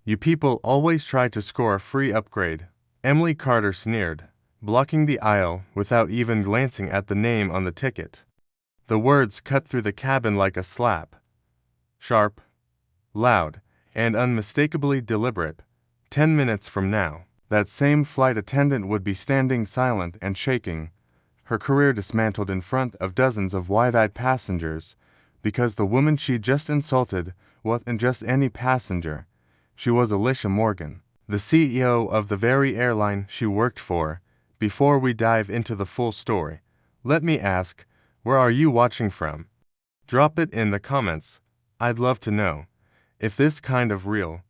You people always try to score a free upgrade. Emily Carter sneered, blocking the aisle without even glancing at the name on the ticket. The words cut through the cabin like a slap. Sharp, loud, and unmistakably deliberate. 10 minutes from now, that same flight attendant would be standing silent and shaking, her career dismantled in front of dozens of wide-eyed passengers, because the woman she just insulted wasn't just any passenger. She was Alicia Morgan, the CEO of the very airline she worked for. Before we dive into the full story, let me ask, where are you watching from? Drop it in the comments. I'd love to know. If this kind of real,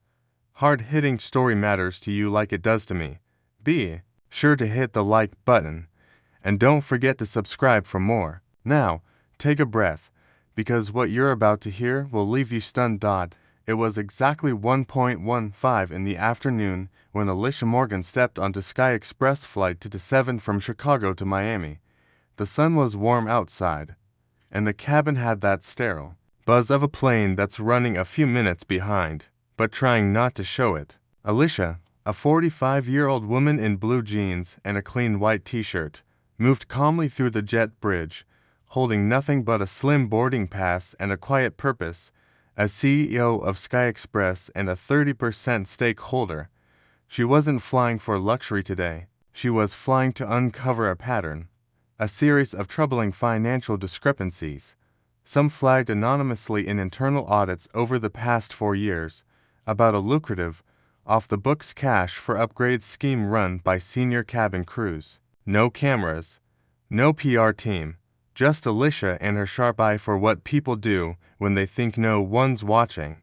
hard-hitting story matters to you like it does to me, be sure to hit the like button. And don't forget to subscribe for more. Now, take a breath, because what you're about to hear will leave you stunned. It was exactly 1:15 in the afternoon when Alicia Morgan stepped onto Sky Express Flight 227 from Chicago to Miami. The sun was warm outside, and the cabin had that sterile buzz of a plane that's running a few minutes behind, but trying not to show it. Alicia, a 45-year-old woman in blue jeans and a clean white t-shirt, moved calmly through the jet bridge, holding nothing but a slim boarding pass and a quiet purpose. As CEO of Sky Express and a 30% stakeholder, she wasn't flying for luxury today. She was flying to uncover a pattern, a series of troubling financial discrepancies, some flagged anonymously in internal audits over the past 4 years, about a lucrative, off-the-books cash for upgrades scheme run by senior cabin crews. No cameras, no PR team, just Alicia and her sharp eye for what people do when they think no one's watching.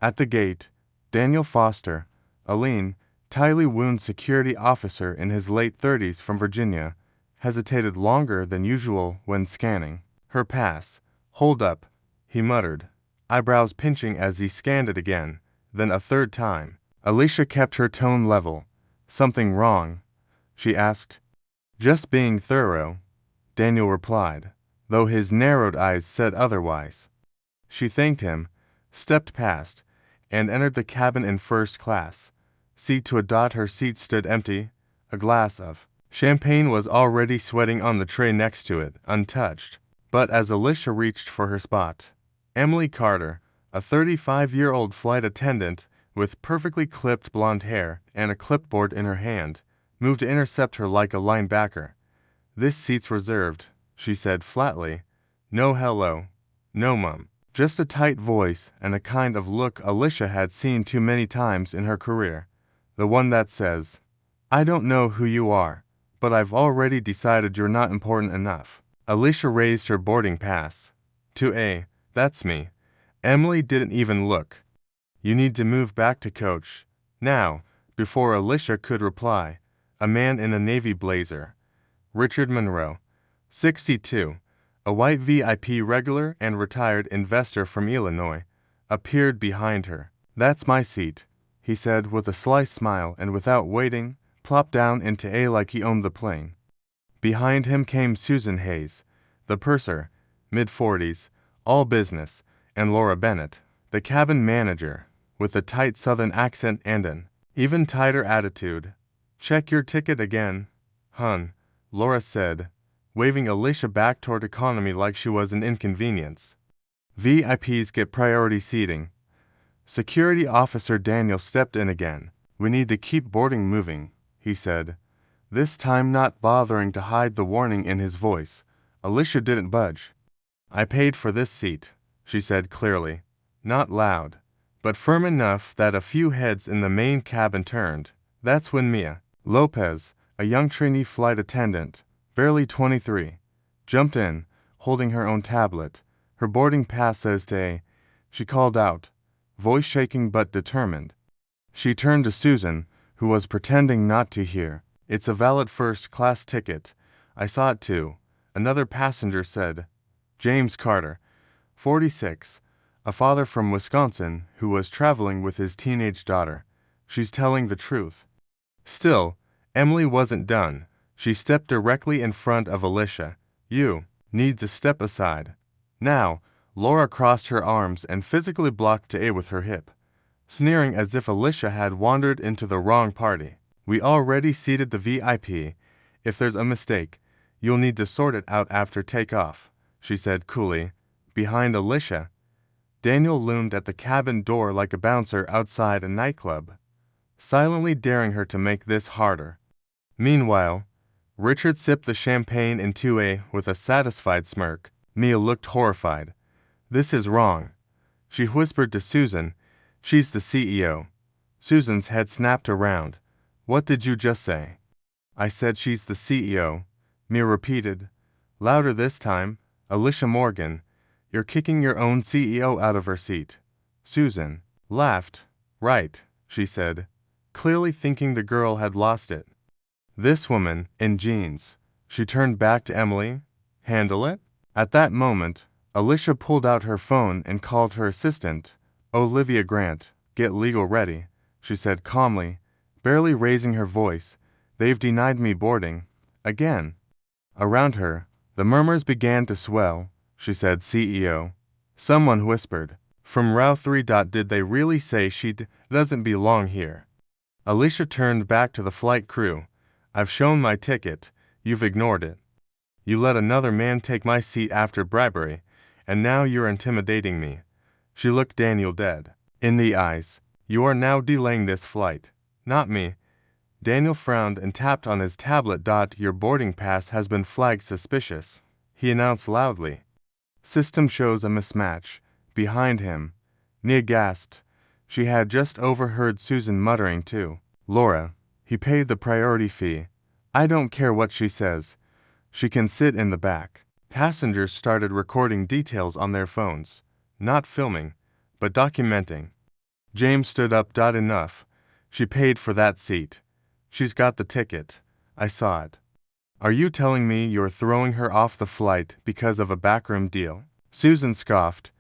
At the gate, Daniel Foster, a lean, tightly wound security officer in his late 30s from Virginia, hesitated longer than usual when scanning her pass. "Hold up," he muttered, eyebrows pinching as he scanned it again, then a third time. Alicia kept her tone level. "Something wrong?" she asked. "Just being thorough," Daniel replied, though his narrowed eyes said otherwise. She thanked him, stepped past, and entered the cabin in first class. Seat to a dot. Her seat stood empty. A glass of champagne was already sweating on the tray next to it, untouched. But as Alicia reached for her spot, Emily Carter, a 35-year-old flight attendant with perfectly clipped blonde hair and a clipboard in her hand, moved to intercept her like a linebacker. "This seat's reserved," she said flatly. "No hello. No mum." Just a tight voice and a kind of look Alicia had seen too many times in her career. The one that says, "I don't know who you are, but I've already decided you're not important enough." Alicia raised her boarding pass. That's me." Emily didn't even look. "You need to move back to coach." Now, before Alicia could reply, a man in a navy blazer, Richard Monroe, 62, a white VIP regular and retired investor from Illinois, appeared behind her. "That's my seat," he said with a sly smile, and without waiting, plopped down into A like he owned the plane. Behind him came Susan Hayes, the purser, mid-40s, all business, and Laura Bennett, the cabin manager, with a tight southern accent and an even tighter attitude. "Check your ticket again, hun," Laura said, waving Alicia back toward economy like she was an inconvenience. "VIPs get priority seating." Security Officer Daniel stepped in again. "We need to keep boarding moving," he said, this time not bothering to hide the warning in his voice. Alicia didn't budge. "I paid for this seat," she said clearly, not loud, but firm enough that a few heads in the main cabin turned. That's when Mia Lopez, a young trainee flight attendant, barely 23, jumped in, holding her own tablet. "Her boarding pass says to," she called out, voice shaking but determined. She turned to Susan, who was pretending not to hear. "It's a valid first-class ticket. I saw it too," another passenger said. James Carter, 46, a father from Wisconsin who was traveling with his teenage daughter. "She's telling the truth." Still, Emily wasn't done. She stepped directly in front of Alicia. "You need to step aside." Now, Laura crossed her arms and physically blocked A with her hip. sneering as if Alicia had wandered into the wrong party. "We already seated the VIP. If there's a mistake, you'll need to sort it out after takeoff," she said coolly. Behind Alicia, Daniel loomed at the cabin door like a bouncer outside a nightclub, silently daring her to make this harder. Meanwhile, Richard sipped the champagne in 2A with a satisfied smirk. Mia looked horrified. "This is wrong," she whispered to Susan. "She's the CEO." Susan's head snapped around. "What did you just say?" "I said she's the CEO," Mia repeated, louder this time. "Alicia Morgan, you're kicking your own CEO out of her seat." Susan laughed. "Right," she said, clearly thinking the girl had lost it. "This woman, in jeans." She turned back to Emily. "Handle it?" At that moment, Alicia pulled out her phone and called her assistant. "Olivia Grant, get legal ready," she said calmly, barely raising her voice. "They've denied me boarding. Again." Around her, the murmurs began to swell. She said CEO. Someone whispered, "From row 3. Did they really say she doesn't belong here?" Alicia turned back to the flight crew. "I've shown my ticket. You've ignored it. You let another man take my seat after bribery, and now you're intimidating me." She looked Daniel dead in the eyes. "You are now delaying this flight, not me." Daniel frowned and tapped on his tablet. "Your boarding pass has been flagged suspicious," he announced loudly. "System shows a mismatch." Behind him, Nia gasped. She had just overheard Susan muttering to Laura, "He paid the priority fee. I don't care what she says. She can sit in the back." Passengers started recording details on their phones, not filming, but documenting. James stood up. "Enough. She paid for that seat. She's got the ticket. I saw it." "Are you telling me you're throwing her off the flight because of a backroom deal?" Susan scoffed.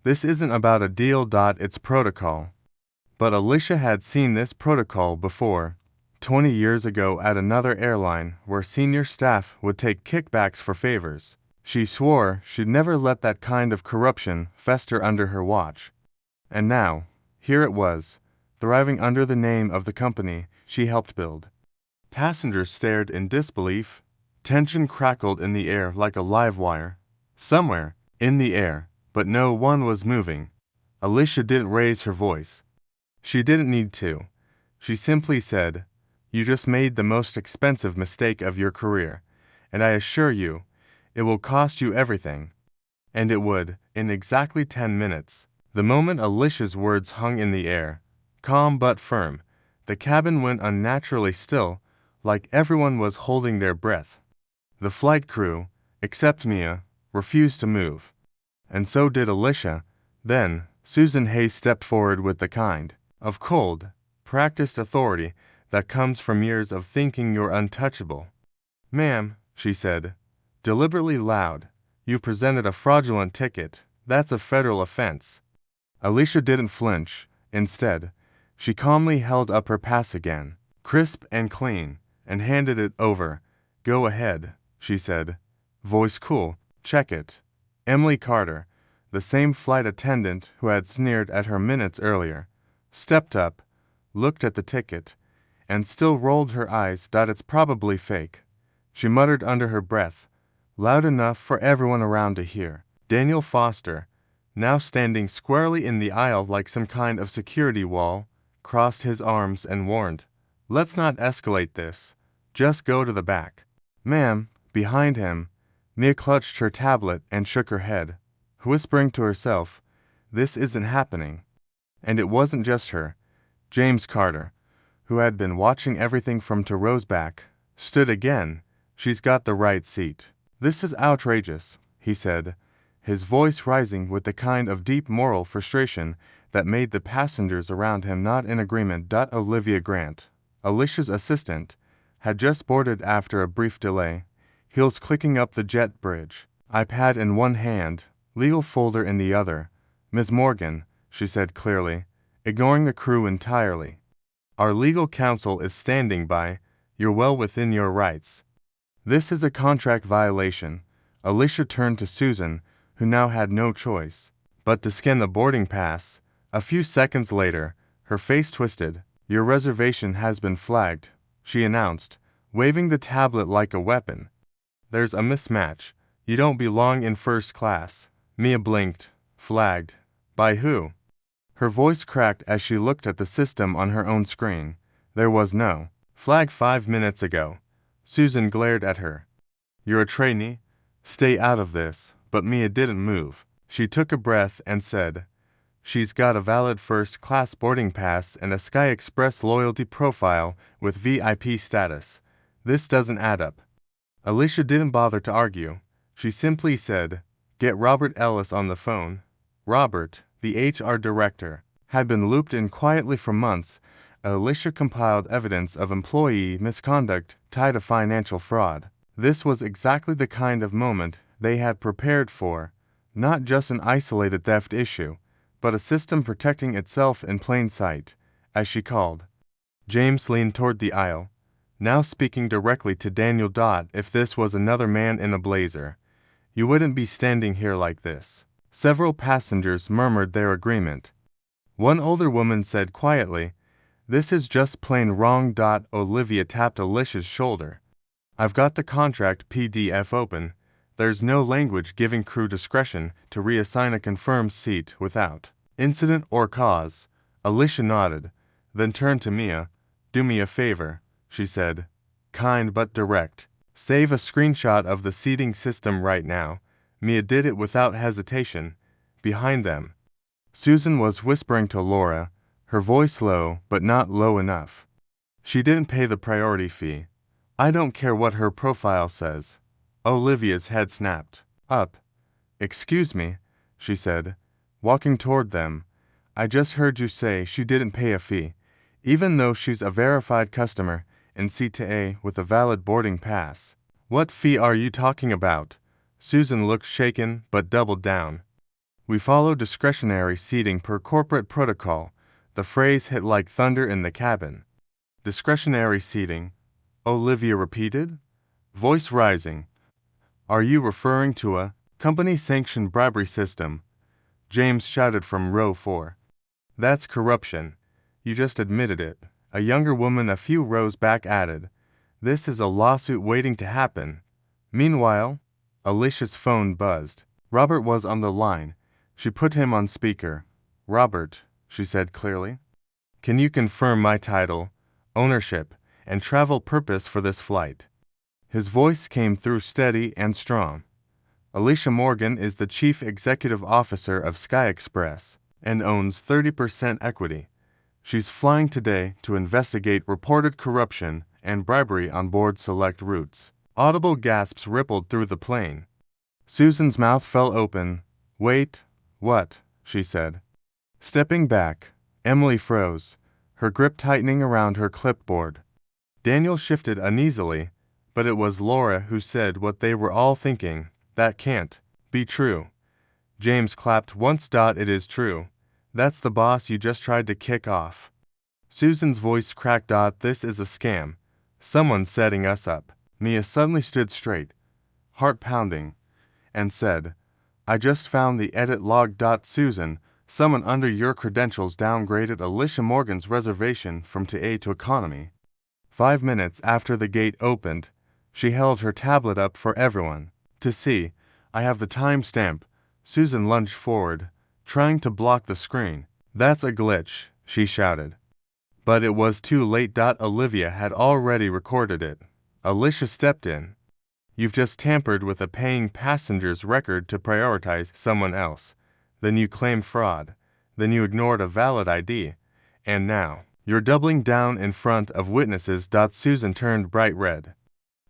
"This isn't about a deal. It's protocol." But Alicia had seen this protocol before, 20 years ago at another airline where senior staff would take kickbacks for favors. She swore she'd never let that kind of corruption fester under her watch. And now, here it was, thriving under the name of the company she helped build. Passengers stared in disbelief. Tension crackled in the air like a live wire. Somewhere, in the air, but no one was moving. Alicia didn't raise her voice. She didn't need to. She simply said, "You just made the most expensive mistake of your career, and I assure you, it will cost you everything." And it would, in exactly 10 minutes. The moment Alicia's words hung in the air, calm but firm, the cabin went unnaturally still, like everyone was holding their breath. The flight crew, except Mia, refused to move. And so did Alicia. Then, Susan Hayes stepped forward with the kind of cold, practiced authority that comes from years of thinking you're untouchable. "Ma'am," she said, deliberately loud, "you presented a fraudulent ticket. That's a federal offense." Alicia didn't flinch. Instead, she calmly held up her pass again, crisp and clean, and handed it over. "Go ahead," she said, voice cool. "Check it." Emily Carter, the same flight attendant who had sneered at her minutes earlier, stepped up, looked at the ticket, and still rolled her eyes. "It's probably fake," she muttered under her breath, loud enough for everyone around to hear. Daniel Foster, now standing squarely in the aisle like some kind of security wall, crossed his arms and warned, "Let's not escalate this. Just go to the back." "Ma'am," behind him, Mia clutched her tablet and shook her head, whispering to herself, "This isn't happening." And it wasn't just her. James Carter, who had been watching everything from Thoreau's back, stood again. "She's got the right seat." "This is outrageous," he said, his voice rising with the kind of deep moral frustration that made the passengers around him nod in agreement. Olivia Grant, Alicia's assistant, had just boarded after a brief delay, heels clicking up the jet bridge, iPad in one hand, legal folder in the other. "Ms. Morgan," she said clearly, ignoring the crew entirely, "our legal counsel is standing by. You're well within your rights. This is a contract violation." Alicia turned to Susan, who now had no choice but to scan the boarding pass. A few seconds later, Her face twisted. Your reservation has been flagged, she announced, waving the tablet like a weapon. There's a mismatch. You don't belong in first class. Mia blinked. Flagged. By who? Her voice cracked as she looked at the system on her own screen. There was no flag 5 minutes ago. Susan glared at her. You're a trainee? Stay out of this. But Mia didn't move. She took a breath and said, She's got a valid first-class boarding pass and a Sky Express loyalty profile with VIP status. This doesn't add up. Alicia didn't bother to argue. She simply said, Get Robert Ellis on the phone. Robert, the HR director, had been looped in quietly for months. Alicia compiled evidence of employee misconduct tied to financial fraud. This was exactly the kind of moment they had prepared for, not just an isolated theft issue, but a system protecting itself in plain sight, as she called. James leaned toward the aisle, now speaking directly to Daniel. If this was another man in a blazer, you wouldn't be standing here like this. Several passengers murmured their agreement. One older woman said quietly, This is just plain wrong. Olivia tapped Alicia's shoulder. I've got the contract PDF open. There's no language giving crew discretion to reassign a confirmed seat without incident or cause. Alicia nodded, then turned to Mia. Do me a favor, she said, kind but direct. Save a screenshot of the seating system right now. Mia did it without hesitation. Behind them, Susan was whispering to Laura, her voice low but not low enough. She didn't pay the priority fee. I don't care what her profile says. Olivia's head snapped up. Excuse me, she said, walking toward them. I just heard you say she didn't pay a fee, even though she's a verified customer in C2A with a valid boarding pass. What fee are you talking about? Susan looked shaken but doubled down. We follow discretionary seating per corporate protocol. The phrase hit like thunder in the cabin. Discretionary seating, Olivia repeated, voice rising. Are you referring to a company-sanctioned bribery system? James shouted from row 4. That's corruption. You just admitted it. A younger woman a few rows back added. This is a lawsuit waiting to happen. Meanwhile, Alicia's phone buzzed. Robert was on the line. She put him on speaker. Robert, she said clearly, can you confirm my title, ownership, and travel purpose for this flight? His voice came through steady and strong. Alicia Morgan is the Chief Executive Officer of Sky Express and owns 30% equity. She's flying today to investigate reported corruption and bribery on board select routes. Audible gasps rippled through the plane. Susan's mouth fell open. Wait, what? She said. Stepping back, Emily froze, her grip tightening around her clipboard. Daniel shifted uneasily, but it was Laura who said what they were all thinking. That can't be true. James clapped once. It is true. That's the boss you just tried to kick off. Susan's voice cracked. This is a scam. Someone's setting us up. Mia suddenly stood straight, heart pounding, and said, I just found the edit log. Susan, someone under your credentials downgraded Alicia Morgan's reservation from TA to economy. 5 minutes after the gate opened, she held her tablet up for everyone to see. I have the timestamp. Susan lunged forward, trying to block the screen. That's a glitch, she shouted. But it was too late. Olivia had already recorded it. Alicia stepped in. You've just tampered with a paying passenger's record to prioritize someone else. Then you claimed fraud. Then you ignored a valid ID. And now, you're doubling down in front of witnesses. Susan turned bright red.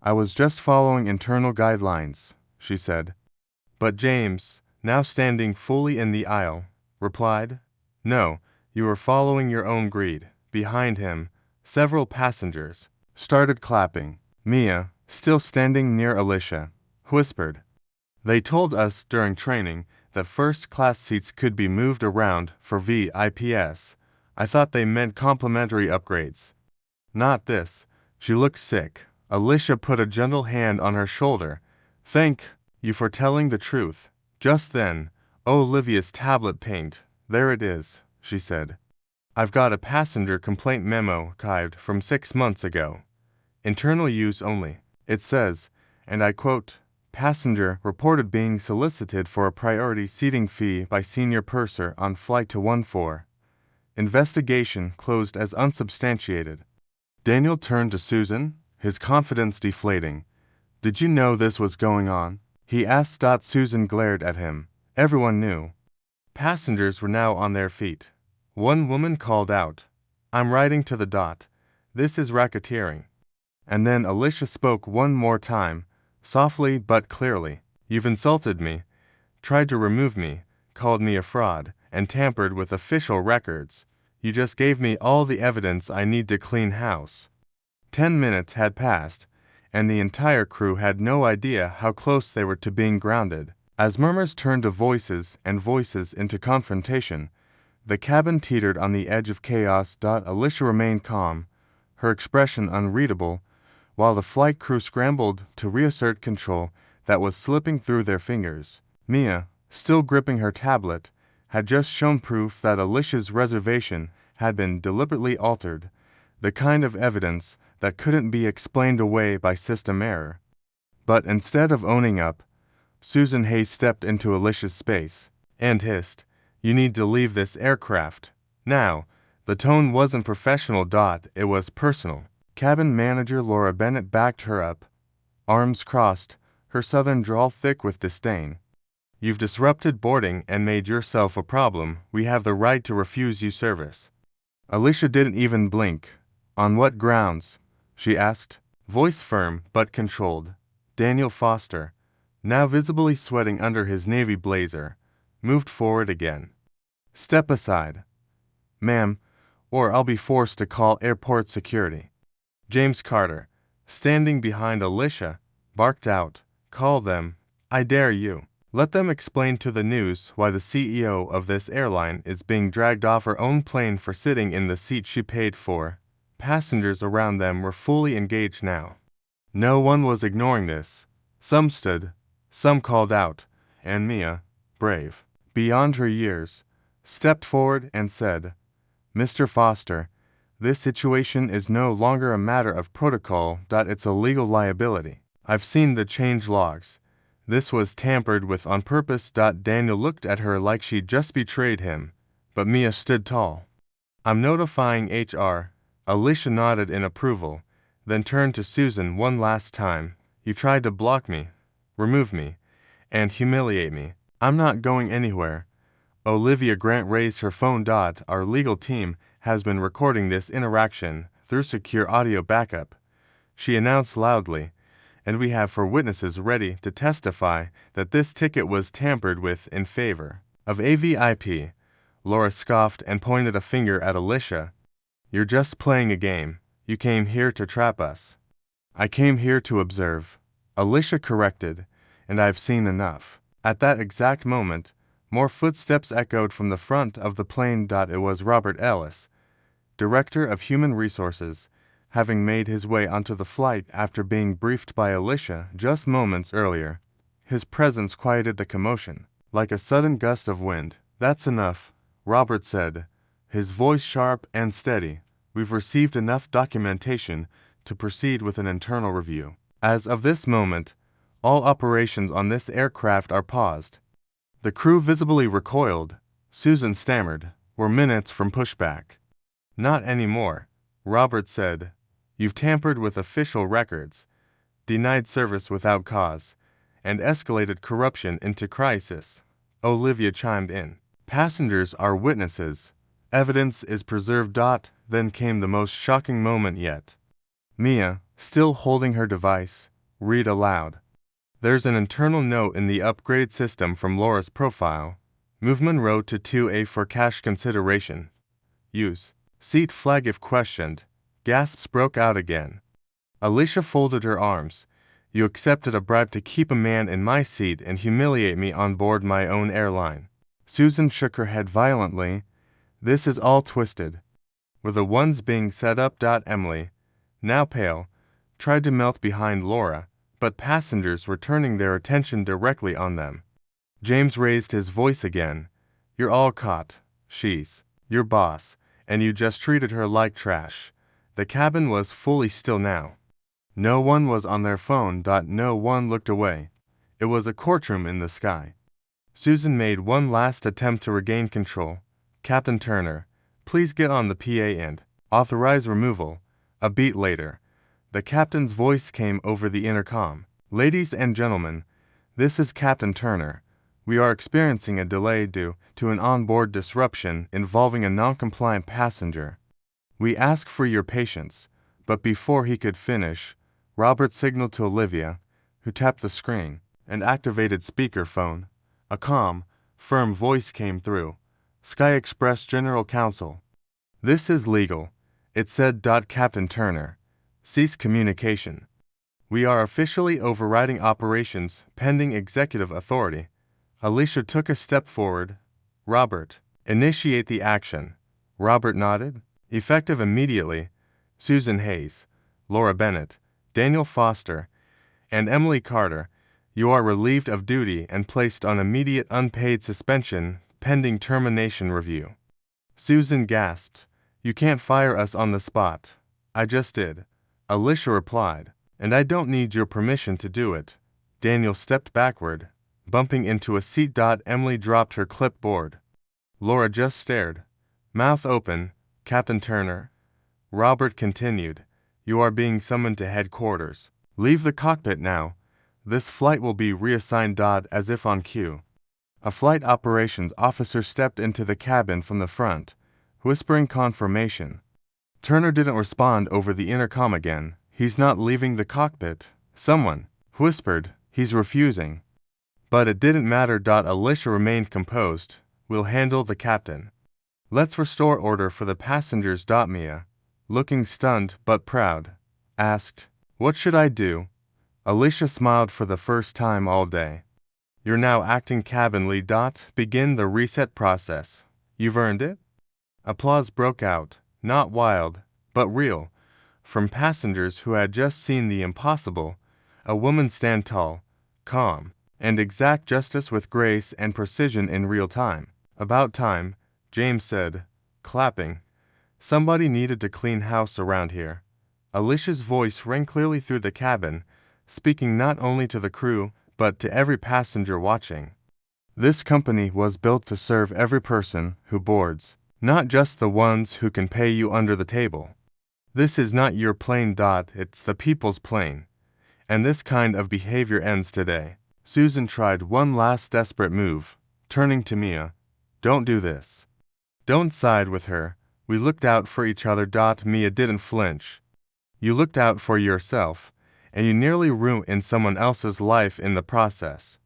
I was just following internal guidelines, she said. But James, now standing fully in the aisle, replied, No, you were following your own greed. Behind him, several passengers started clapping. Mia, still standing near Alicia, whispered, They told us during training that first-class seats could be moved around for VIPs. I thought they meant complimentary upgrades. Not this. She looked sick. Alicia put a gentle hand on her shoulder. Thank you for telling the truth. Just then, Olivia's tablet pinged. There it is, she said. I've got a passenger complaint memo archived from 6 months ago. Internal use only. It says, and I quote, "Passenger reported being solicited for a priority seating fee by senior purser on flight to 14. Investigation closed as unsubstantiated." Daniel turned to Susan, his confidence deflating. "Did you know this was going on?" he asked. Susan glared at him. Everyone knew. Passengers were now on their feet. One woman called out, "I'm writing to the dot. This is racketeering." And then Alicia spoke one more time, softly but clearly. "You've insulted me, tried to remove me, called me a fraud, and tampered with official records. You just gave me all the evidence I need to clean house." 10 minutes had passed, and the entire crew had no idea how close they were to being grounded. As murmurs turned to voices and voices into confrontation, the cabin teetered on the edge of chaos. Alicia remained calm, her expression unreadable, while the flight crew scrambled to reassert control that was slipping through their fingers. Mia, still gripping her tablet, had just shown proof that Alicia's reservation had been deliberately altered, the kind of evidence that couldn't be explained away by system error. But instead of owning up, Susan Hayes stepped into Alicia's space and hissed, "You need to leave this aircraft now." The tone wasn't professional. It was personal. Cabin manager Laura Bennett backed her up, arms crossed, her southern drawl thick with disdain. "You've disrupted boarding and made yourself a problem. We have the right to refuse you service." Alicia didn't even blink. "On what grounds?" she asked, voice firm but controlled. Daniel Foster, now visibly sweating under his navy blazer, moved forward again. "Step aside, ma'am, or I'll be forced to call airport security." James Carter, standing behind Alicia, barked out, "Call them, I dare you. Let them explain to the news why the CEO of this airline is being dragged off her own plane for sitting in the seat she paid for." Passengers around them were fully engaged now. No one was ignoring this. Some stood, some called out, and Mia, brave beyond her years, stepped forward and said, "Mr. Foster, this situation is no longer a matter of protocol. It's a legal liability. I've seen the change logs. This was tampered with on purpose." Daniel looked at her like she'd just betrayed him, but Mia stood tall. "I'm notifying HR." Alicia nodded in approval, then turned to Susan one last time. "You tried to block me, remove me, and humiliate me. I'm not going anywhere." Olivia Grant raised her phone. "Our legal team has been recording this interaction through secure audio backup," she announced loudly, "and we have 4 witnesses ready to testify that this ticket was tampered with in favor of AVIP." Laura scoffed and pointed a finger at Alicia. "You're just playing a game. You came here to trap us." "I came here to observe," Alicia corrected, "and I've seen enough." At that exact moment, more footsteps echoed from the front of the plane. It was Robert Ellis, Director of Human Resources, having made his way onto the flight after being briefed by Alicia just moments earlier. His presence quieted the commotion, like a sudden gust of wind. "That's enough," Robert said, his voice sharp and steady. "We've received enough documentation to proceed with an internal review. As of this moment, all operations on this aircraft are paused." The crew visibly recoiled. Susan stammered, "We're minutes from pushback." "Not anymore," Robert said. "You've tampered with official records, denied service without cause, and escalated corruption into crisis." Olivia chimed in. "Passengers are witnesses. Evidence is preserved." Then came the most shocking moment yet. Mia, still holding her device, read aloud. "There's an internal note in the upgrade system from Laura's profile. Move Monroe to 2A for cash consideration. Use seat flag if questioned." Gasps broke out again. Alicia folded her arms. "You accepted a bribe to keep a man in my seat and humiliate me on board my own airline." Susan shook her head violently. "This is all twisted. We're the ones being set up." Emily, now pale, tried to melt behind Laura, but passengers were turning their attention directly on them. James raised his voice again. "You're all caught. She's your boss, and you just treated her like trash. The cabin was fully still now. No one was on their phone. No one looked away. It was a courtroom in the sky. Susan made one last attempt to regain control. Captain Turner, please get on the PA and authorize removal. A beat later, the captain's voice came over the intercom. Ladies and gentlemen, this is Captain Turner. We are experiencing a delay due to an onboard disruption involving a non-compliant passenger. We ask for your patience, but before he could finish, Robert signaled to Olivia, who tapped the screen and activated speakerphone. A calm, firm voice came through. Sky Express General Counsel. This is legal, it said. Captain Turner, cease communication. We are officially overriding operations pending executive authority. Alicia took a step forward. Robert, initiate the action. Robert nodded. Effective immediately. Susan Hayes, Laura Bennett, Daniel Foster, and Emily Carter, you are relieved of duty and placed on immediate unpaid suspension pending termination review. Susan gasped. You can't fire us on the spot. I just did. Alicia replied. And I don't need your permission to do it. Daniel stepped backward, bumping into a seat. Emily dropped her clipboard. Laura just stared, mouth open. Captain Turner. Robert continued. You are being summoned to headquarters. Leave the cockpit now. This flight will be reassigned. As if on cue, a flight operations officer stepped into the cabin from the front, whispering confirmation. Turner didn't respond over the intercom again. He's not leaving the cockpit. Someone whispered. He's refusing. But it didn't matter. Alicia remained composed. We'll handle the captain. Let's restore order for the passengers. Mia, looking stunned but proud, asked, What should I do? Alicia smiled for the first time all day. You're now acting cabin lead. Begin the reset process. You've earned it? Applause broke out, not wild, but real, from passengers who had just seen the impossible, a woman stand tall, calm, and exact justice with grace and precision in real time. About time, James said, clapping. Somebody needed to clean house around here. Alicia's voice rang clearly through the cabin, speaking not only to the crew, but to every passenger watching. This company was built to serve every person who boards, not just the ones who can pay you under the table. This is not your plane. It's the people's plane. And this kind of behavior ends today. Susan tried one last desperate move, turning to Mia. Don't do this. Don't side with her. We looked out for each other. Mia didn't flinch. You looked out for yourself, and you nearly ruined someone else's life in the process.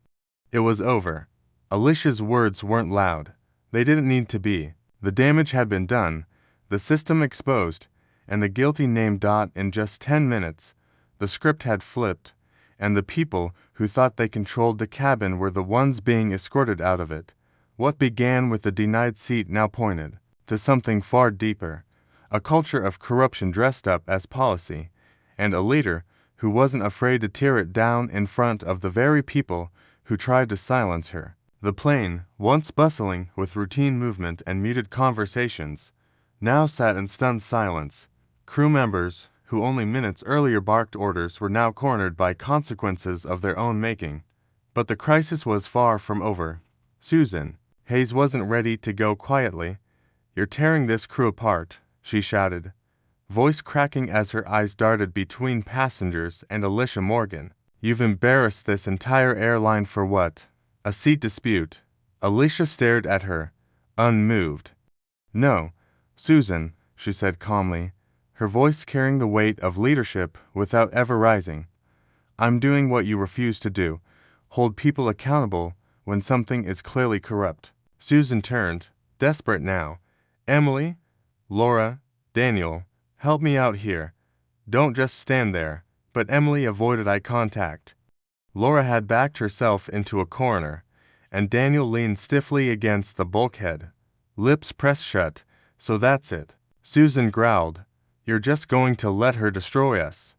It was over. Alicia's words weren't loud. They didn't need to be. The damage had been done, the system exposed, and the guilty named. In just 10 minutes, the script had flipped, and the people who thought they controlled the cabin were the ones being escorted out of it. What began with the denied seat now pointed to something far deeper, a culture of corruption dressed up as policy, and a leader who wasn't afraid to tear it down in front of the very people who tried to silence her. The plane, once bustling with routine movement and muted conversations, now sat in stunned silence. Crew members, who only minutes earlier barked orders, were now cornered by consequences of their own making. But the crisis was far from over. Susan Hayes wasn't ready to go quietly. You're tearing this crew apart, she shouted, voice cracking as her eyes darted between passengers and Alicia Morgan. You've embarrassed this entire airline for what? A seat dispute. Alicia stared at her, unmoved. No, Susan, she said calmly, her voice carrying the weight of leadership without ever rising. I'm doing what you refuse to do, hold people accountable when something is clearly corrupt. Susan turned, desperate now. Emily, Laura, Daniel, help me out here. Don't just stand there. But Emily avoided eye contact. Laura had backed herself into a corner, and Daniel leaned stiffly against the bulkhead, lips pressed shut. So that's it. Susan growled. You're just going to let her destroy us.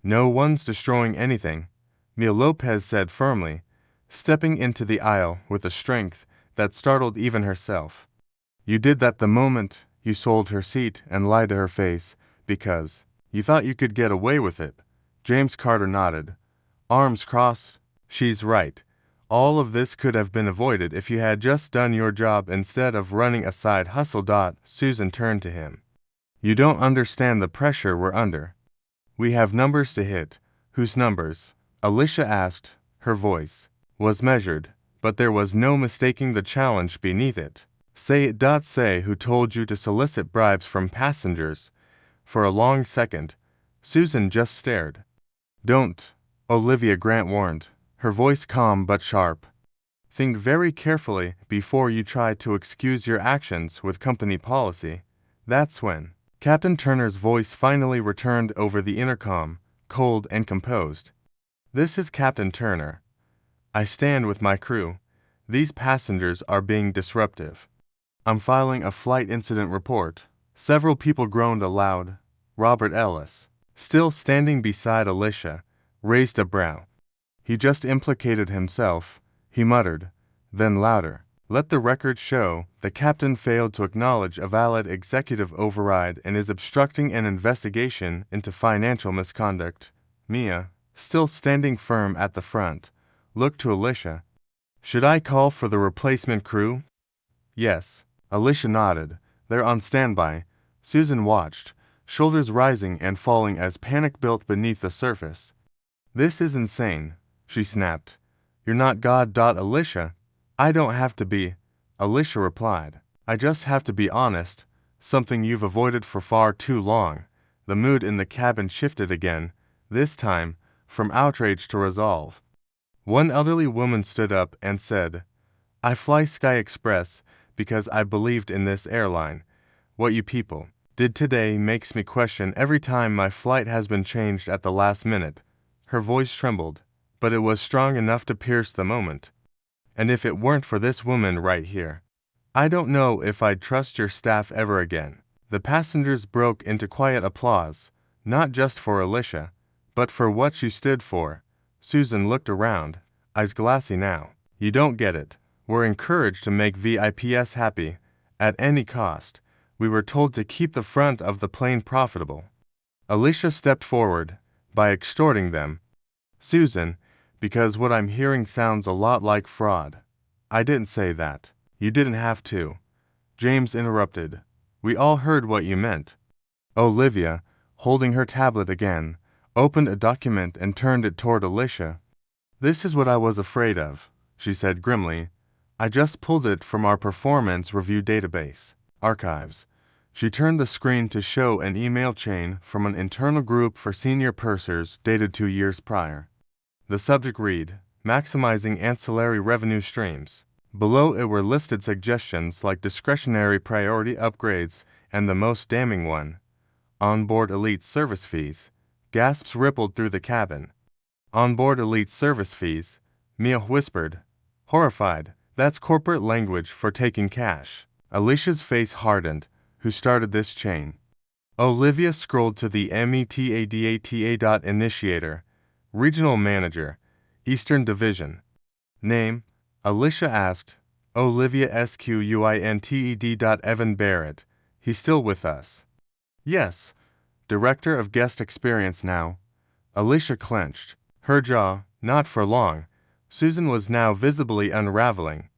No one's destroying anything, Mia Lopez said firmly, stepping into the aisle with a strength that startled even herself. You did that the moment You sold her seat and lied to her face because you thought you could get away with it. James Carter nodded, arms crossed. She's right. All of this could have been avoided if you had just done your job instead of running a side hustle. Susan turned to him. You don't understand the pressure we're under. We have numbers to hit. Whose numbers? Alicia asked. Her voice was measured, but there was no mistaking the challenge beneath it. Say it. Say who told you to solicit bribes from passengers. For a long second, Susan just stared. Don't, Olivia Grant warned, her voice calm but sharp. Think very carefully before you try to excuse your actions with company policy. That's when Captain Turner's voice finally returned over the intercom, cold and composed. This is Captain Turner. I stand with my crew. These passengers are being disruptive. I'm filing a flight incident report. Several people groaned aloud. Robert Ellis, still standing beside Alicia, raised a brow. He just implicated himself, he muttered, then louder. Let the record show the captain failed to acknowledge a valid executive override and is obstructing an investigation into financial misconduct. Mia, still standing firm at the front, looked to Alicia. Should I call for the replacement crew? Yes. Alicia nodded. They're on standby. Susan watched, shoulders rising and falling as panic built beneath the surface. This is insane, she snapped. You're not God. Alicia. I don't have to be, Alicia replied. I just have to be honest, something you've avoided for far too long. The mood in the cabin shifted again, this time, from outrage to resolve. One elderly woman stood up and said, I fly Sky Express because I believed in this airline. What you people did today makes me question every time my flight has been changed at the last minute. Her voice trembled, but it was strong enough to pierce the moment. And if it weren't for this woman right here, I don't know if I'd trust your staff ever again. The passengers broke into quiet applause, not just for Alicia, but for what she stood for. Susan looked around, eyes glassy now. You don't get it. We're encouraged to make VIPs happy, at any cost. We were told to keep the front of the plane profitable. Alicia stepped forward, by extorting them. Susan, because what I'm hearing sounds a lot like fraud. I didn't say that. You didn't have to. James interrupted. We all heard what you meant. Olivia, holding her tablet again, opened a document and turned it toward Alicia. This is what I was afraid of, she said grimly. I just pulled it from our performance review database, archives. She turned the screen to show an email chain from an internal group for senior pursers dated 2 years prior. The subject read, Maximizing Ancillary Revenue Streams. Below it were listed suggestions like discretionary priority upgrades and the most damning one, onboard elite service fees. Gasps rippled through the cabin. Onboard elite service fees, Mia whispered, horrified. That's corporate language for taking cash. Alicia's face hardened. Who started this chain? Olivia scrolled to the metadata. Initiator, Regional Manager, Eastern Division. Name? Alicia asked. Olivia Squinted. Evan Barrett. He's still with us. Yes. Director of Guest Experience now. Alicia clenched. Her jaw, not for long. Susan was now visibly unraveling.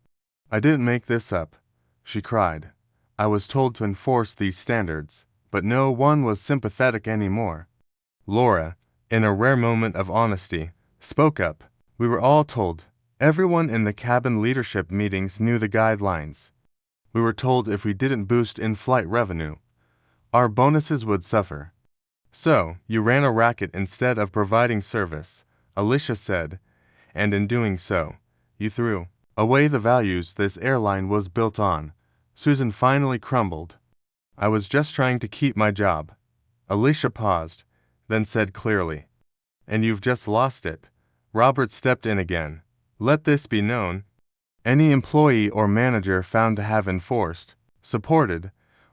I didn't make this up, she cried. I was told to enforce these standards, but no one was sympathetic anymore. Laura, in a rare moment of honesty, spoke up. We were all told. Everyone in the cabin leadership meetings knew the guidelines. We were told if we didn't boost in-flight revenue, our bonuses would suffer. So, you ran a racket instead of providing service, Alicia said, and in doing so, you threw away the values this airline was built on. Susan finally crumbled. I was just trying to keep my job. Alicia paused, then said clearly. And you've just lost it. Robert stepped in again. Let this be known. Any employee or manager found to have enforced, supported,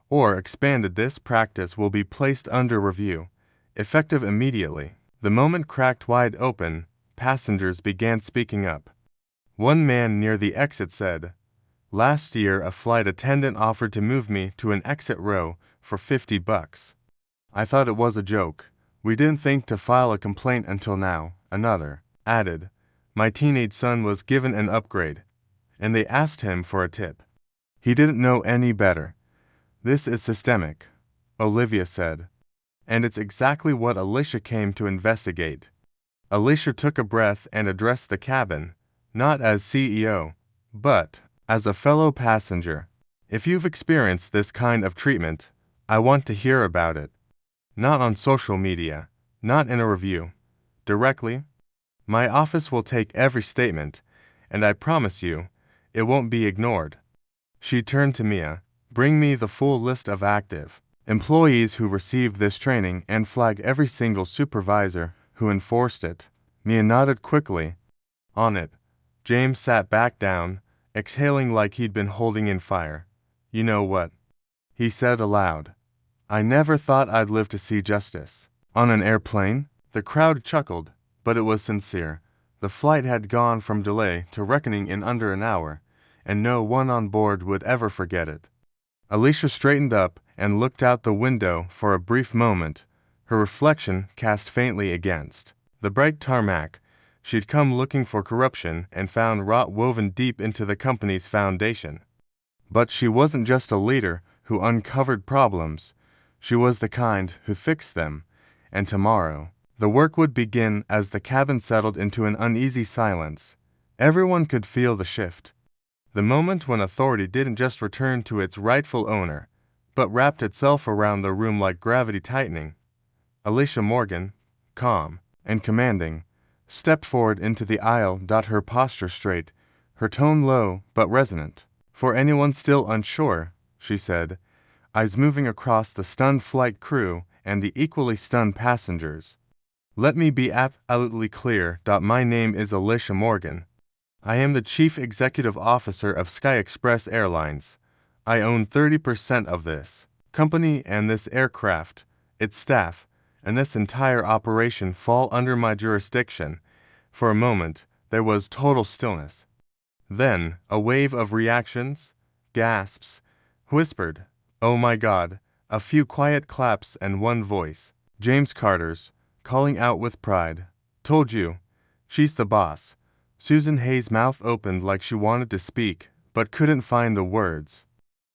or expanded this practice will be placed under review, effective immediately. The moment cracked wide open, passengers began speaking up. One man near the exit said, Last year, a flight attendant offered to move me to an exit row for $50. I thought it was a joke. We didn't think to file a complaint until now, another added. My teenage son was given an upgrade, and they asked him for a tip. He didn't know any better. This is systemic, Olivia said. And it's exactly what Alicia came to investigate. Alicia took a breath and addressed the cabin, not as CEO, but as a fellow passenger. If you've experienced this kind of treatment, I want to hear about it. Not on social media, not in a review. Directly. My office will take every statement, and I promise you, it won't be ignored. She turned to Mia. Bring me the full list of active employees who received this training and flag every single supervisor who enforced it. Mia nodded quickly. On it. James sat back down, exhaling like he'd been holding in fire. You know what? He said aloud. I never thought I'd live to see justice. On an airplane? The crowd chuckled, but it was sincere. The flight had gone from delay to reckoning in under an hour, and no one on board would ever forget it. Alicia straightened up and looked out the window for a brief moment, her reflection cast faintly against the bright tarmac. She'd come looking for corruption and found rot woven deep into the company's foundation. But she wasn't just a leader who uncovered problems. She was the kind who fixed them. And tomorrow, the work would begin as the cabin settled into an uneasy silence. Everyone could feel the shift. The moment when authority didn't just return to its rightful owner, but wrapped itself around the room like gravity tightening. Alicia Morgan, calm and commanding, stepped forward into the aisle. Her posture straight, her tone low but resonant. For anyone still unsure, she said, eyes moving across the stunned flight crew and the equally stunned passengers. Let me be absolutely clear. My name is Alicia Morgan. I am the Chief Executive Officer of Sky Express Airlines. I own 30% of this company, and this aircraft, its staff, and this entire operation fall under my jurisdiction. For a moment, there was total stillness. Then, a wave of reactions, gasps, whispered, "Oh my God," a few quiet claps and one voice, James Carter's, calling out with pride, "Told you. She's the boss." Susan Hayes' mouth opened like she wanted to speak, but couldn't find the words.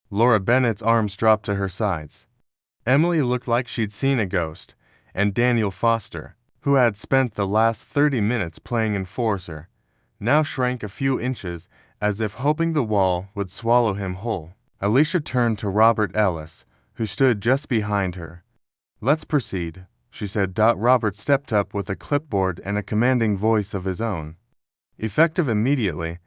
Laura Bennett's arms dropped to her sides. Emily looked like she'd seen a ghost, and Daniel Foster, who had spent the last 30 minutes playing enforcer, now shrank a few inches as if hoping the wall would swallow him whole. Alicia turned to Robert Ellis, who stood just behind her. Let's proceed, she said. Robert stepped up with a clipboard and a commanding voice of his own. Effective immediately,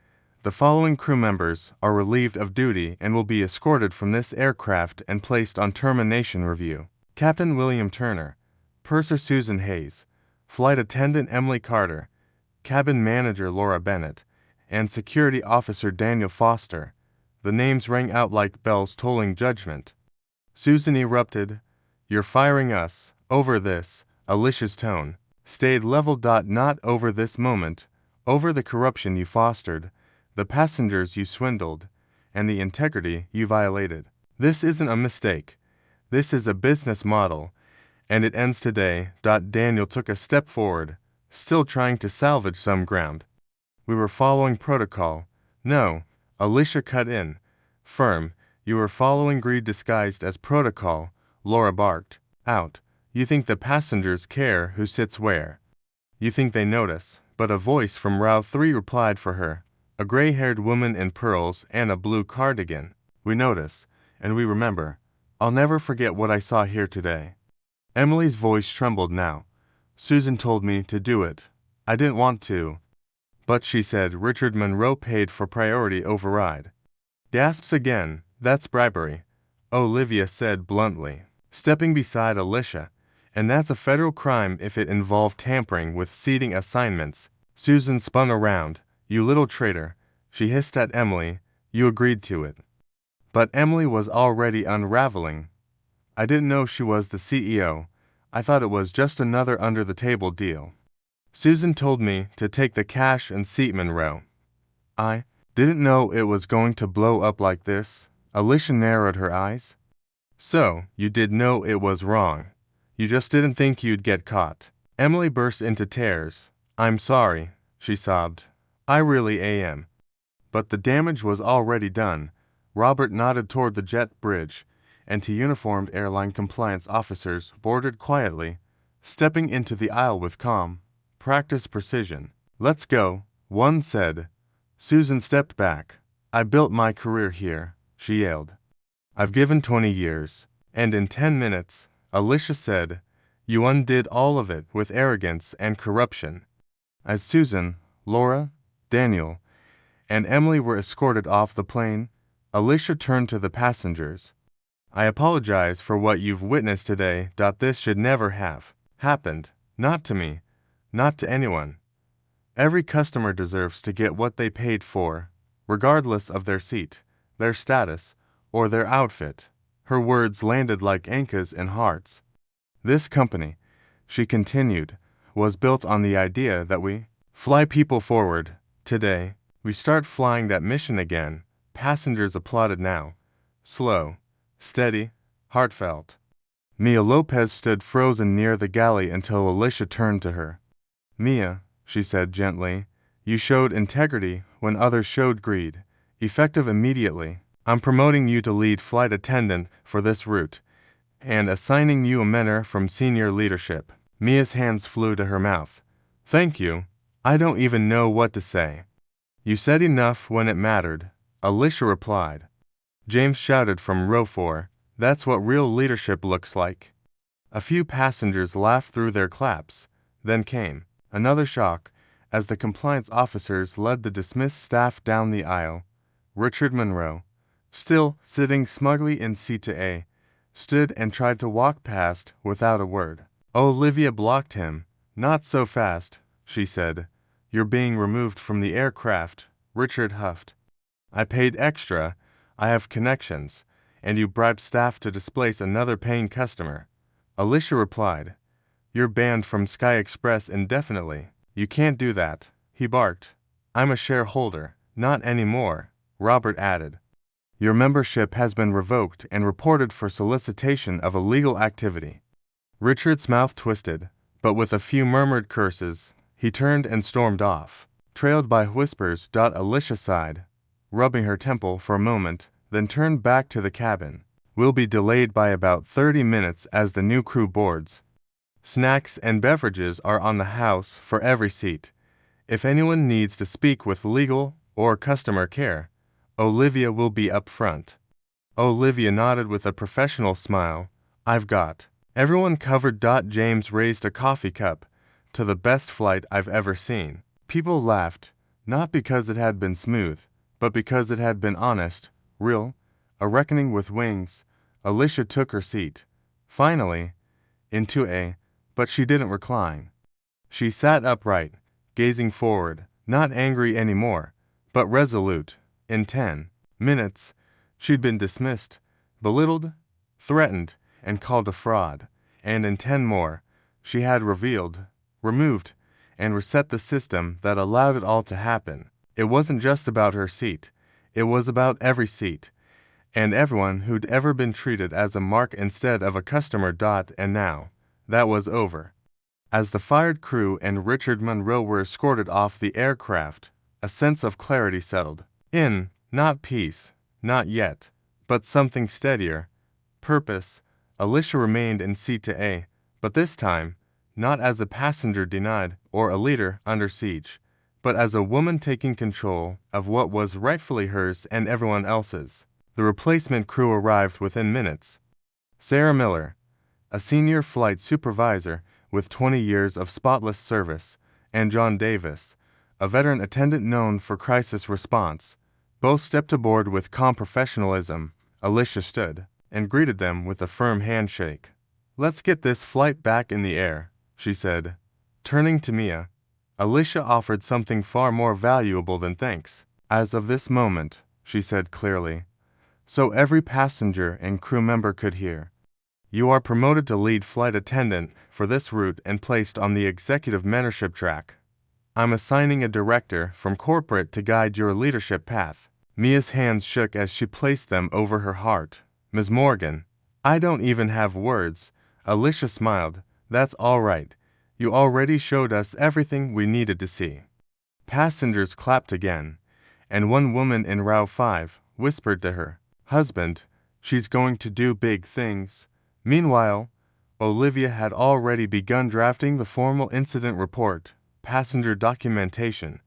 the following crew members are relieved of duty and will be escorted from this aircraft and placed on termination review. Captain William Turner, Purser Susan Hayes, Flight Attendant Emily Carter, Cabin Manager Laura Bennett, and Security Officer Daniel Foster. The names rang out like bells tolling judgment. Susan erupted, "You're firing us, over this." Alicia's tone stayed level. Not over this moment, over the corruption you fostered, the passengers you swindled, and the integrity you violated. This isn't a mistake. This is a business model, and it ends today. Daniel took a step forward, still trying to salvage some ground. We were following protocol. No, Alicia cut in. Firm, you were following greed disguised as protocol, Laura barked out. You think the passengers care who sits where. You think they notice. But a voice from row 3 replied for her, a gray-haired woman in pearls and a blue cardigan. We notice, and we remember. I'll never forget what I saw here today. Emily's voice trembled now. Susan told me to do it. I didn't want to. But she said Richard Monroe paid for priority override. Gasps again. That's bribery, Olivia said bluntly, stepping beside Alicia. And that's a federal crime if it involved tampering with seating assignments. Susan spun around. You little traitor, she hissed at Emily. You agreed to it. But Emily was already unraveling. I didn't know she was the CEO. I thought it was just another under-the-table deal. Susan told me to take the cash and seat Monroe. Didn't know it was going to blow up like this. Alicia narrowed her eyes. So, you did know it was wrong. You just didn't think you'd get caught. Emily burst into tears. I'm sorry, she sobbed. I really am. But the damage was already done. Robert nodded toward the jet bridge, and two uniformed airline compliance officers boarded quietly, stepping into the aisle with calm, practiced precision. Let's go, one said. Susan stepped back. I built my career here, she yelled. I've given 20 years. And in 10 minutes, Alicia said, you undid all of it with arrogance and corruption. As Susan, Laura, Daniel, and Emily were escorted off the plane, Alicia turned to the passengers. I apologize for what you've witnessed today. This should never have happened. Not to me. Not to anyone. Every customer deserves to get what they paid for, regardless of their seat, their status, or their outfit. Her words landed like anchors in hearts. This company, she continued, was built on the idea that we fly people forward. Today, we start flying that mission again. Passengers applauded now. Slow, steady, heartfelt. Mia Lopez stood frozen near the galley until Alicia turned to her. Mia, she said gently, you showed integrity when others showed greed. Effective immediately. I'm promoting you to lead flight attendant for this route, and assigning you a mentor from senior leadership. Mia's hands flew to her mouth. Thank you. I don't even know what to say. You said enough when it mattered, Alicia replied. James shouted from row 4, that's what real leadership looks like. A few passengers laughed through their claps. Then came another shock as the compliance officers led the dismissed staff down the aisle. Richard Monroe, still sitting smugly in seat A, stood and tried to walk past without a word. Olivia blocked him. Not so fast, she said. You're being removed from the aircraft, Richard huffed. I paid extra, I have connections, and you bribed staff to displace another paying customer. Alicia replied. You're banned from Sky Express indefinitely. You can't do that, he barked. I'm a shareholder. Not anymore, Robert added. Your membership has been revoked and reported for solicitation of illegal activity. Richard's mouth twisted, but with a few murmured curses, he turned and stormed off, trailed by whispers. Alicia sighed, rubbing her temple for a moment, then turned back to the cabin. We'll be delayed by about 30 minutes as the new crew boards. Snacks and beverages are on the house for every seat. If anyone needs to speak with legal or customer care, Olivia will be up front. Olivia nodded with a professional smile. I've got everyone covered. James raised a coffee cup. To the best flight I've ever seen. People laughed, not because it had been smooth, but because it had been honest, real, a reckoning with wings. Alicia took her seat. Finally, into A, but she didn't recline. She sat upright, gazing forward, not angry anymore, but resolute. In 10 minutes, she'd been dismissed, belittled, threatened, and called a fraud. And in 10 more, she had removed, and reset the system that allowed it all to happen. It wasn't just about her seat. It was about every seat, and everyone who'd ever been treated as a mark instead of a customer. And now, that was over. As the fired crew and Richard Monroe were escorted off the aircraft, a sense of clarity settled in. Not peace, not yet, but something steadier. Purpose. Alicia remained in seat A, but this time, not as a passenger denied or a leader under siege, but as a woman taking control of what was rightfully hers and everyone else's. The replacement crew arrived within minutes. Sarah Miller, a senior flight supervisor with 20 years of spotless service, and John Davis, a veteran attendant known for crisis response, both stepped aboard with calm professionalism. Alicia stood and greeted them with a firm handshake. Let's get this flight back in the air, she said. Turning to Mia, Alicia offered something far more valuable than thanks. As of this moment, she said clearly, so every passenger and crew member could hear. You are promoted to lead flight attendant for this route and placed on the executive mentorship track. I'm assigning a director from corporate to guide your leadership path. Mia's hands shook as she placed them over her heart. Ms. Morgan, I don't even have words. Alicia smiled. That's all right. You already showed us everything we needed to see. Passengers clapped again, and one woman in row 5 whispered to her husband, she's going to do big things. Meanwhile, Olivia had already begun drafting the formal incident report, passenger documentation,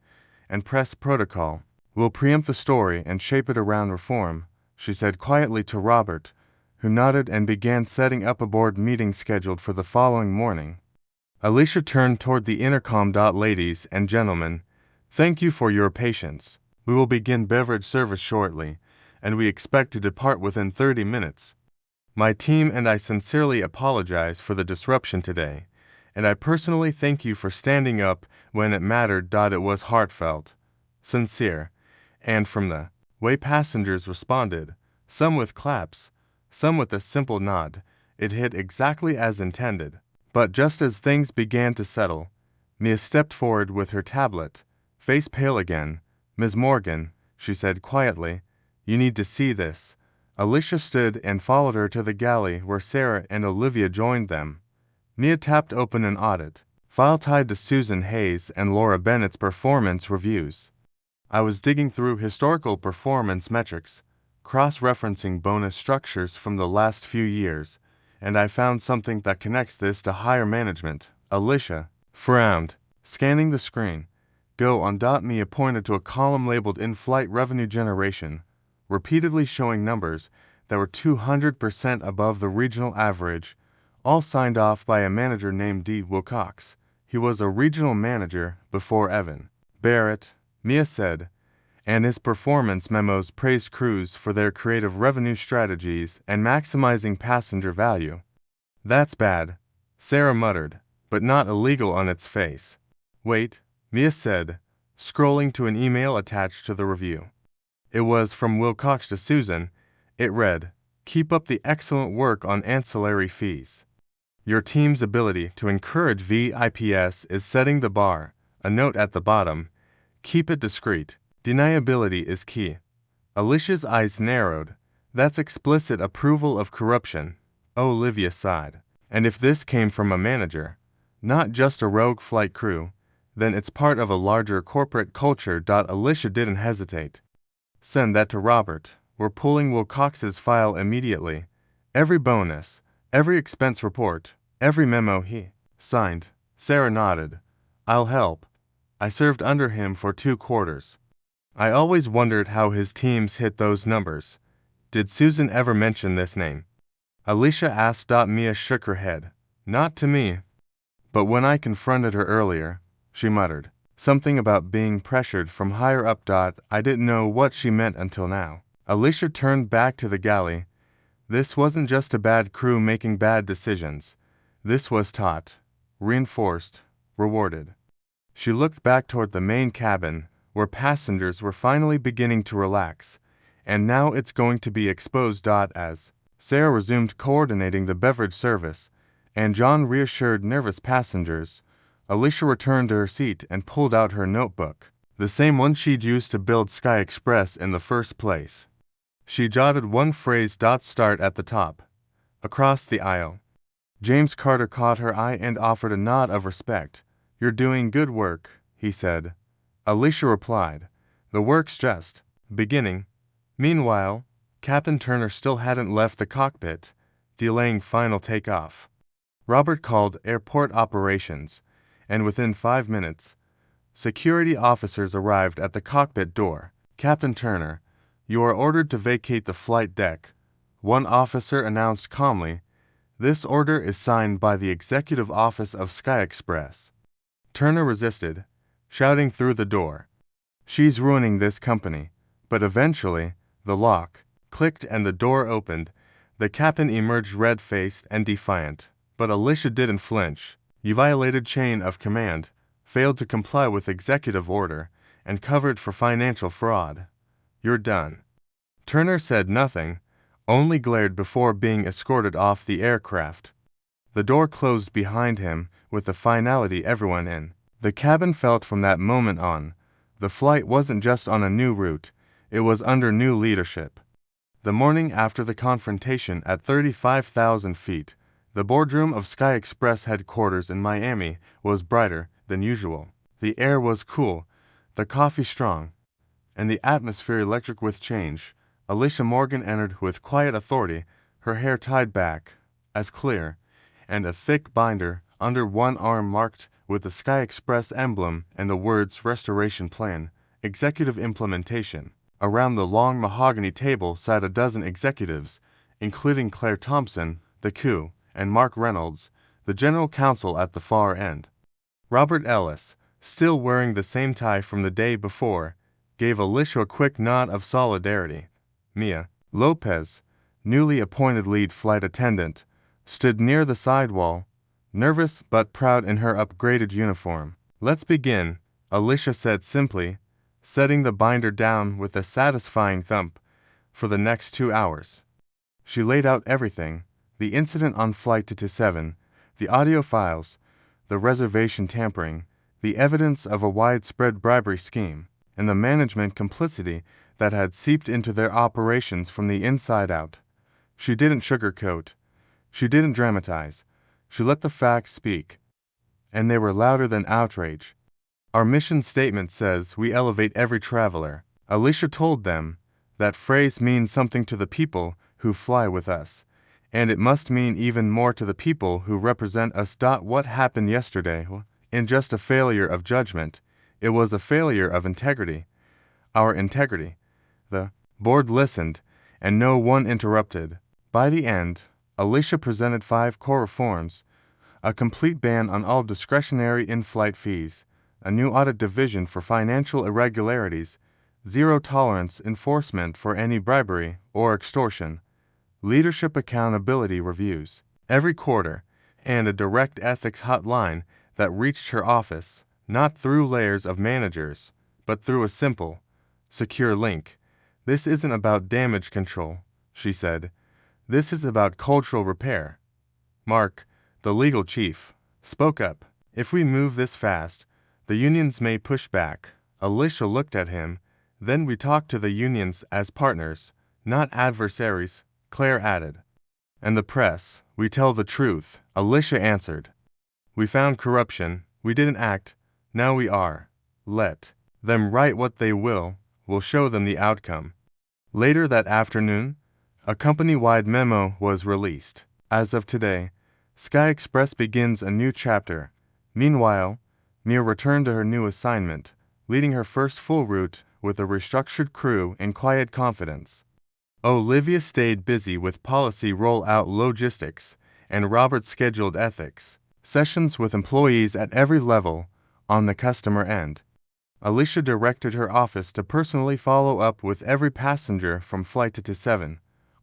and press protocol. We'll preempt the story and shape it around reform, she said quietly to Robert, who nodded and began setting up a board meeting scheduled for the following morning. Alicia turned toward the intercom. Ladies and gentlemen, thank you for your patience. We will begin beverage service shortly, and we expect to depart within 30 minutes. My team and I sincerely apologize for the disruption today, and I personally thank you for standing up when it mattered. It was heartfelt, sincere, and from the way passengers responded, some with claps, some with a simple nod, it hit exactly as intended. But just as things began to settle, Mia stepped forward with her tablet, face pale again. Ms. Morgan, she said quietly, you need to see this. Alicia stood and followed her to the galley where Sarah and Olivia joined them. Mia tapped open an audit file tied to Susan Hayes and Laura Bennett's performance reviews. I was digging through historical performance metrics, cross-referencing bonus structures from the last few years, and I found something that connects this to higher management. Alicia frowned, scanning the screen. Go on. Mia pointed to a column labeled in-flight revenue generation, repeatedly showing numbers that were 200% above the regional average, all signed off by a manager named D. Wilcox. He was a regional manager before Evan Barrett, Mia said, and his performance memos praised crews for their creative revenue strategies and maximizing passenger value. That's bad, Sarah muttered, but not illegal on its face. Wait, Mia said, scrolling to an email attached to the review. It was from Wilcox to Susan. It read, keep up the excellent work on ancillary fees. Your team's ability to encourage VIPs is setting the bar. A note at the bottom, keep it discreet. Deniability is key. Alicia's eyes narrowed. That's explicit approval of corruption, Olivia sighed. And if this came from a manager, not just a rogue flight crew, then it's part of a larger corporate culture. Alicia didn't hesitate. Send that to Robert. We're pulling Wilcox's file immediately. Every bonus, every expense report, every memo he signed. Sarah nodded. I'll help. I served under him for 2 quarters. I always wondered how his teams hit those numbers. Did Susan ever mention this name? Alicia asked. Mia shook her head. Not to me. But when I confronted her earlier, she muttered. Something about being pressured from higher up. I didn't know what she meant until now. Alicia turned back to the galley. This wasn't just a bad crew making bad decisions. This was taught, reinforced, rewarded. She looked back toward the main cabin, where passengers were finally beginning to relax, and now it's going to be exposed. As Sarah resumed coordinating the beverage service, and John reassured nervous passengers, Alicia returned to her seat and pulled out her notebook, the same one she'd used to build Sky Express in the first place. She jotted one phrase. Start at the top. Across the aisle. James Carter caught her eye and offered a nod of respect. You're doing good work, he said. Alicia replied, the work's just beginning. Meanwhile, Captain Turner still hadn't left the cockpit, delaying final takeoff. Robert called airport operations, and within 5 minutes, security officers arrived at the cockpit door. Captain Turner, you are ordered to vacate the flight deck, one officer announced calmly. This order is signed by the Executive Office of Sky Express. Turner resisted, shouting through the door, she's ruining this company. But eventually, the lock clicked and the door opened. The captain emerged red-faced and defiant. But Alicia didn't flinch. You violated chain of command, failed to comply with executive order, and covered for financial fraud. You're done. Turner said nothing, only glared before being escorted off the aircraft. The door closed behind him with the finality everyone in The cabin felt from that moment on, the flight wasn't just on a new route, it was under new leadership. The morning after the confrontation at 35,000 feet, the boardroom of Sky Express headquarters in Miami was brighter than usual. The air was cool, the coffee strong, and the atmosphere electric with change. Alicia Morgan entered with quiet authority, her hair tied back, as clear, and a thick binder under one arm marked with the Sky Express emblem and the words Restoration Plan, Executive Implementation. Around the long mahogany table sat a dozen executives, including Claire Thompson, the coup, and Mark Reynolds, the general counsel at the far end. Robert Ellis, still wearing the same tie from the day before, gave Alicia a quick nod of solidarity. Mia Lopez, newly appointed lead flight attendant, stood near the side wall, nervous but proud in her upgraded uniform. "Let's begin," Alicia said simply, setting the binder down with a satisfying thump. For the next 2 hours, she laid out everything: the incident on Flight 227, the audio files, the reservation tampering, the evidence of a widespread bribery scheme, and the management complicity that had seeped into their operations from the inside out. She didn't sugarcoat. She didn't dramatize. She let the facts speak. And they were louder than outrage. "Our mission statement says we elevate every traveler," Alicia told them. "That phrase means something to the people who fly with us, and it must mean even more to the people who represent us. What happened yesterday isn't just a failure of judgment, it was a failure of integrity. Our integrity." The board listened, and no one interrupted. By the end, Alicia presented 5 core reforms: a complete ban on all discretionary in-flight fees, a new audit division for financial irregularities, zero-tolerance enforcement for any bribery or extortion, leadership accountability reviews every quarter, and a direct ethics hotline that reached her office, not through layers of managers, but through a simple, secure link. "This isn't about damage control," she said. "This is about cultural repair." Mark, the legal chief, spoke up. "If we move this fast, the unions may push back." Alicia looked at him. "Then we talk to the unions as partners, not adversaries," Claire added. "And the press, we tell the truth," Alicia answered. "We found corruption, we didn't act, now we are. Let them write what they will, we'll show them the outcome." Later that afternoon, a company-wide memo was released. "As of today, Sky Express begins a new chapter." Meanwhile, Mia returned to her new assignment, leading her first full route with a restructured crew in quiet confidence. Olivia stayed busy with policy rollout logistics and Robert's scheduled ethics sessions with employees at every level on the customer end. Alicia directed her office to personally follow up with every passenger from Flight 227,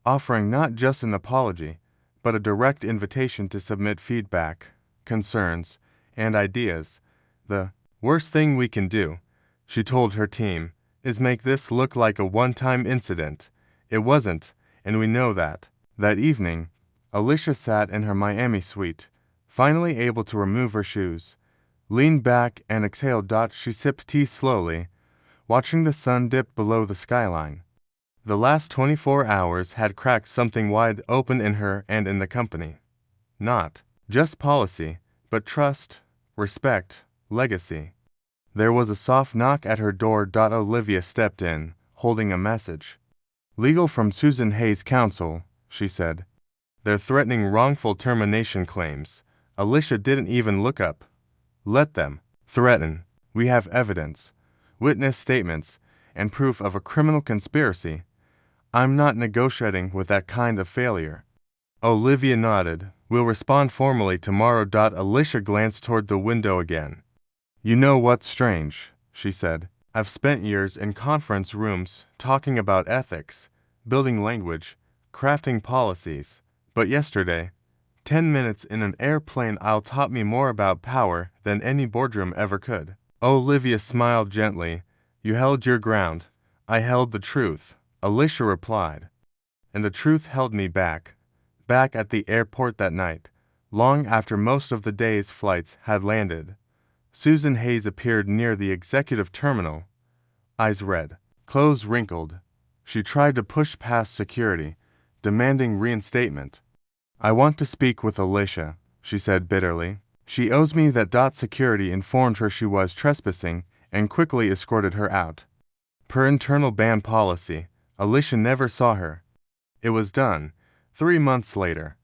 offering not just an apology, but a direct invitation to submit feedback, concerns, and ideas. "The worst thing we can do," she told her team, "is make this look like a one-time incident. It wasn't, and we know that." That evening, Alicia sat in her Miami suite, finally able to remove her shoes, leaned back and exhaled. She sipped tea slowly, watching the sun dip below the skyline. The last 24 hours had cracked something wide open in her and in the company. Not just policy, but trust, respect, legacy. There was a soft knock at her door. Olivia stepped in, holding a message. "Legal from Susan Hayes' counsel," she said. "They're threatening wrongful termination claims." Alicia didn't even look up. "Let them threaten. We have evidence, witness statements, and proof of a criminal conspiracy. I'm not negotiating with that kind of failure." Olivia nodded. "We'll respond formally tomorrow." Alicia glanced toward the window again. "You know what's strange?" she said. "I've spent years in conference rooms talking about ethics, building language, crafting policies. But yesterday, 10 minutes in an airplane aisle taught me more about power than any boardroom ever could." Olivia smiled gently. "You held your ground. I held the truth," Alicia replied. "And the truth held me back at the airport that night, long after most of the day's flights had landed. Susan Hayes appeared near the executive terminal, eyes red, clothes wrinkled. She tried to push past security, demanding reinstatement. "I want to speak with Alicia," she said bitterly. "She owes me that." Security informed her she was trespassing and quickly escorted her out. Per internal BAM policy, Alicia never saw her. It was done. 3 months later.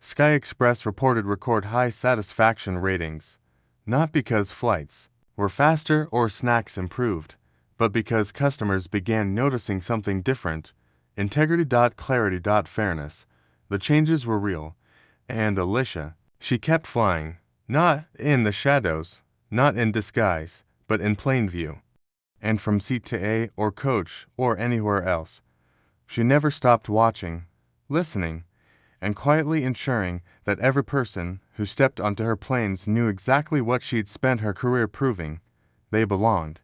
Sky Express reported record high satisfaction ratings, not because flights were faster or snacks improved, but because customers began noticing something different: integrity. Clarity. Fairness. The changes were real, and Alicia, she kept flying, not in the shadows, not in disguise, but in plain view. And from seat to A or coach or anywhere else, she never stopped watching, listening, and quietly ensuring that every person who stepped onto her planes knew exactly what she'd spent her career proving: they belonged.